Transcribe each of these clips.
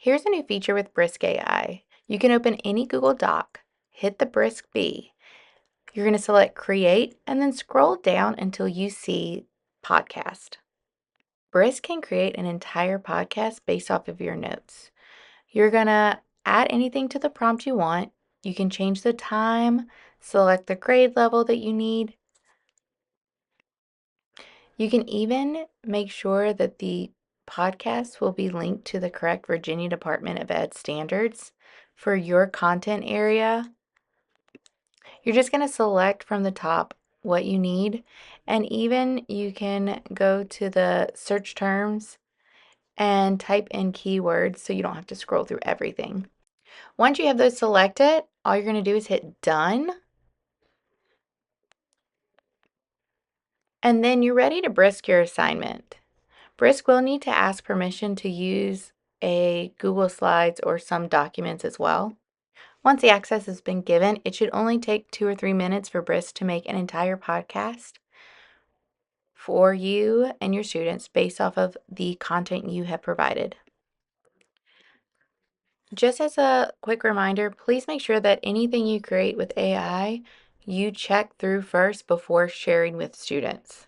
Here's a new feature with BriskAI. You can open any Google Doc, hit the Brisk B. You're going to select Create and then scroll down until you see Podcast. Brisk can create an entire podcast based off of your notes. You're going to add anything to the prompt you want. You can change the time, select the grade level that you need. You can even make sure that the podcast will be linked to the correct Virginia Department of Ed standards for your content area. You're just going to select from the top what you need, and even you can go to the search terms and type in keywords so you don't have to scroll through everything. Once you have those selected, all you're going to do is hit done, and then you're ready to Brisk your assignment. Brisk will need to ask permission to use a Google Slides or some documents as well. Once the access has been given, it should only take 2 or 3 minutes for Brisk to make an entire podcast for you and your students based off of the content you have provided. Just as a quick reminder, please make sure that anything you create with AI, you check through first before sharing with students.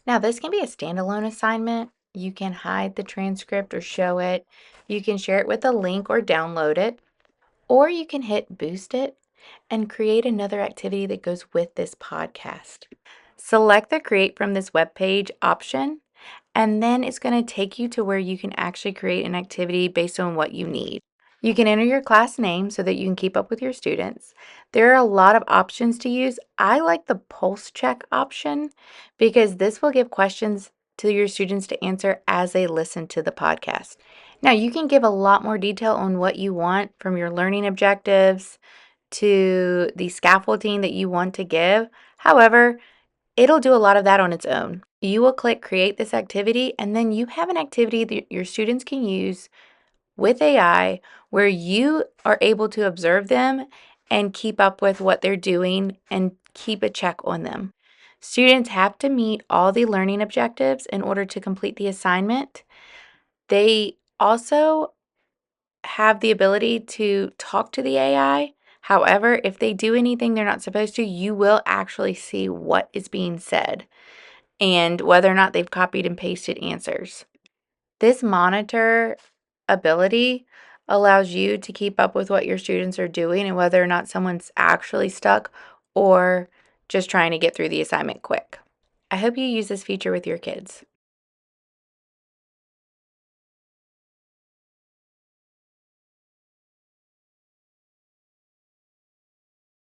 Now, this can be a standalone assignment. You can hide the transcript or show it. You can share it with a link or download it. Or you can hit Boost It and create another activity that goes with this podcast. Select the Create from this web page option, and then it's going to take you to where you can actually create an activity based on what you need. You can enter your class name so that you can keep up with your students. There are a lot of options to use. I like the pulse check option because this will give questions to your students to answer as they listen to the podcast. Now, you can give a lot more detail on what you want from your learning objectives to the scaffolding that you want to give. However, it'll do a lot of that on its own. You will click create this activity, and then you have an activity that your students can use with AI where you are able to observe them and keep up with what they're doing and keep a check on them. Students have to meet all the learning objectives in order to complete the assignment. They also have the ability to talk to the AI. However, if they do anything they're not supposed to, you will actually see what is being said and whether or not they've copied and pasted answers. This monitor ability allows you to keep up with what your students are doing and whether or not someone's actually stuck or just trying to get through the assignment quick. I hope you use this feature with your kids.